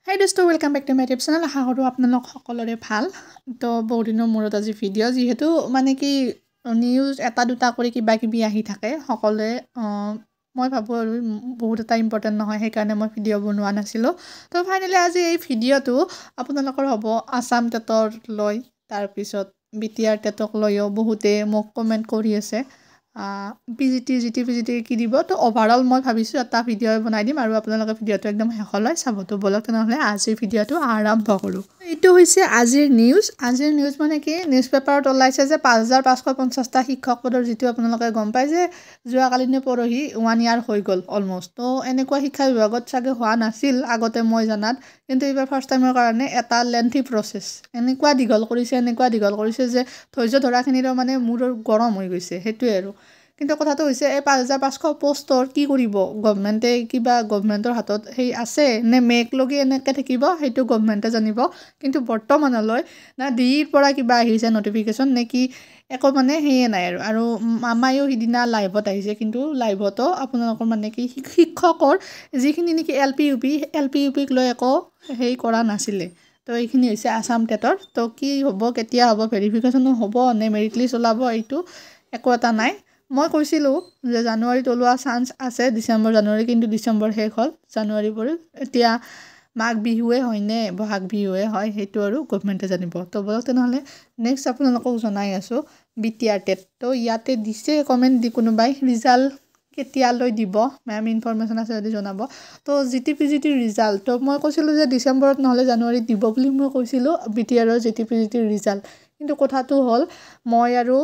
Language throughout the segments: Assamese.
Hey dosto, welcome back to my YouTube channel. আশা কৰোঁ আপোনালোক সকলোৰে ভাল। তো বহুত দিনৰ মূৰত আজি ভিডিঅ' যিহেতু মানে কি নিউজ এটা দুটা কৰি কিবা কিবি আহি থাকে সকলোৱে মই ভাবোঁ আৰু বহুত এটা ইম্পৰ্টেণ্ট নহয় সেইকাৰণে মই ভিডিঅ' বনোৱা নাছিলোঁ। তো ফাইনেলি আজি এই ভিডিঅ'টো আপোনালোকৰ হ'ব আছাম টেটৰ লৈ তাৰপিছত BTR টেটক লৈও বহুতে মোক কমেণ্ট কৰি আছে PGT কি দিব। তো ওভাৰঅল মই ভাবিছোঁ এটা ভিডিঅ' বনাই দিম আৰু আপোনালোকে ভিডিঅ'টো একদম শেষলৈ চাব। তো বলক তেনেহ'লে আজিৰ ভিডিঅ'টো আৰম্ভ কৰোঁ। এইটো হৈছে আজিৰ নিউজ মানে কি নিউজ পেপাৰত ওলাইছে যে 5550টা শিক্ষক পদৰ যিটো আপোনালোকে গম পায় যে যোৱাকালি নে পৰহি 1 year হৈ গ'ল অলম'ষ্ট। তো এনেকুৱা শিক্ষা বিভাগত চাগে হোৱা নাছিল আগতে মই জনাত, কিন্তু এইবাৰ ফাৰ্ষ্ট টাইমৰ কাৰণে এটা লেন্থি প্ৰচেছ এনেকুৱা দীঘল কৰিছে যে ধৈৰ্য ধৰাখিনিৰো মানে মূৰ গৰম হৈ গৈছে সেইটোৱে আৰু। কিন্তু কথাটো হৈছে এই 5500 পষ্টৰ কি কৰিব গভমেণ্টে, কিবা গভমেণ্টৰ হাতত সেই আছে নে মেক লগি এনেকৈ থাকিব সেইটো গভমেণ্টে জানিব। কিন্তু বৰ্তমানলৈ না ডিইৰ পৰা কিবা আহিছে নটিফিকেশ্যন নে কি একো মানে সেয়ে নাই আৰু আমায়ো সিদিনা লাইভত আহিছে, কিন্তু লাইভতো আপোনালোকৰ মানে কি শিক্ষকৰ যিখিনি নেকি LP UPক লৈ একো হেৰি কৰা নাছিলে। তো এইখিনি হৈছে আছাম টেটৰ। তো কি হ'ব, কেতিয়া হ'ব, ভেৰিফিকেশ্যনো হ'ব নে মেৰিট লিষ্ট ওলাব এইটো একো এটা নাই। মই কৈছিলোঁ যে জানুৱাৰীত ওলোৱা চান্স আছে, জানুৱাৰী, কিন্তু ডিচেম্বৰ শেষ হ'ল, জানুৱাৰী পৰিল। এতিয়া মাঘ বিহুৱে হয় নে বহাগ বিহুৱে হয় সেইটো আৰু গভমেণ্টে জানিব। তো বলক তেনেহ'লে নেক্সট আপোনালোকক জনাই আছোঁ BTR টেট। তো ইয়াতে দিছে কমেণ্ট দি কোনোবাই ৰিজাল্ট কেতিয়ালৈ দিব, মেম ইনফৰমেশ্যন আছে যদি জনাব। তো GT ৰিজাল্ট তো মই কৈছিলোঁ যে ডিচেম্বৰত নহ'লে জানুৱাৰীত দিব বুলি মই কৈছিলোঁ BTRৰ GT ৰিজাল্ট। কিন্তু কথাটো হ'ল মই আৰু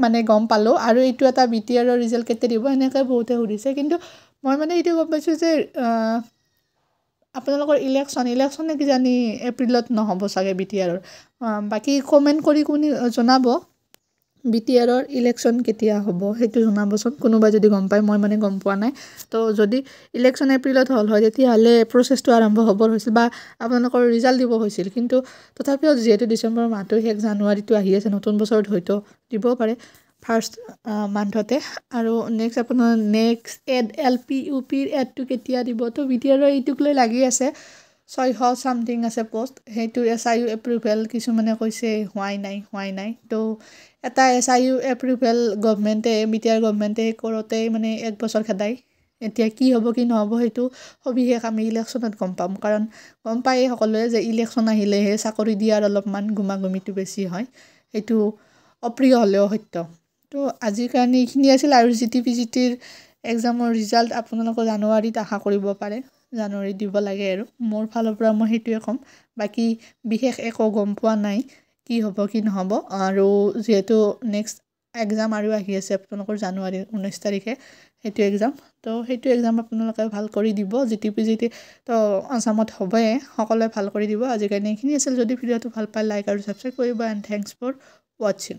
মানে গম পালোঁ আৰু এইটো এটা BTRৰ ৰিজাল্ট কেতিয়া দিব এনেকৈ বহুতে সুধিছে, কিন্তু মই মানে এইটো গম পাইছোঁ যে আপোনালোকৰ ইলেকশ্যনে কিজানি এপ্ৰিলত নহ'ব চাগে BTRৰ। বাকী কমেণ্ট কৰি জনাব BTRৰ ইলেকশ্যন কেতিয়া হ'ব সেইটো জনাবচোন কোনোবাই যদি গম পায়, মই মানে গম পোৱা নাই। তো যদি ইলেকশ্যন এপ্ৰিলত হ'ল হয় তেতিয়াহ'লে প্ৰচেছটো আৰম্ভ হ'ব হৈছিল বা আপোনালোকৰ ৰিজাল্ট দিব হৈছিল। কিন্তু তথাপিও যিহেতু ডিচেম্বৰ মাহটো শেষ, জানুৱাৰীটো আহি আছে, নতুন বছৰত হয়তো দিব পাৰে ফাৰ্ষ্ট মান্থতে। আৰু নেক্সট LP-UPৰ এডটো কেতিয়া দিব। তো BTRৰ এইটোক লৈ লাগি আছে 600 চামথিং আছে পষ্ট, সেইটো SIU এপ্ৰুভেল কিছুমানে কৈছে হোৱাই নাই। তো এটা SIU এপ্ৰুভেল BTR গভমেণ্টে কৰোঁতেই মানে 1 বছৰ খেদায়। এতিয়া কি হ'ব কি নহ'ব সেইটো সবিশেষ আমি ইলেকশ্যনত গম পাম, কাৰণ গম পায়েই সকলোৱে যে ইলেকশ্যন আহিলেহে চাকৰি দিয়াৰ অলপমান গুমাগুমিটো বেছি হয়, সেইটো অপ্ৰিয় হ'লেও সত্য। তো আজিৰ কাৰণে এইখিনি আছিল আৰু GTৰ এক্সামৰ ৰিজাল্ট আপোনালোকৰ জানুৱাৰীত আশা কৰিব পাৰে, জানুৱাৰীত দিব লাগে আৰু মোৰ ফালৰ পৰা মই সেইটোৱে ক'ম। বাকী বিশেষ একো গম পোৱা নাই কি হ'ব কি নহ'ব। আৰু যিহেতু নেক্সট এক্সাম আৰু আহি আছে আপোনালোকৰ জানুৱাৰীৰ 19 তাৰিখে সেইটো এক্সাম। তো সেইটো এক্সাম আপোনালোকে ভাল কৰি দিব। GT তো আছামত হ'বই, সকলোৱে ভাল কৰি দিব। আজিৰ কাৰণে এইখিনি আছিল। যদি ভিডিঅ'টো ভাল পায় লাইক আৰু ছাবস্ক্ৰাইব কৰিব এণ্ড থেংকছ ফৰ ৱাটছিং।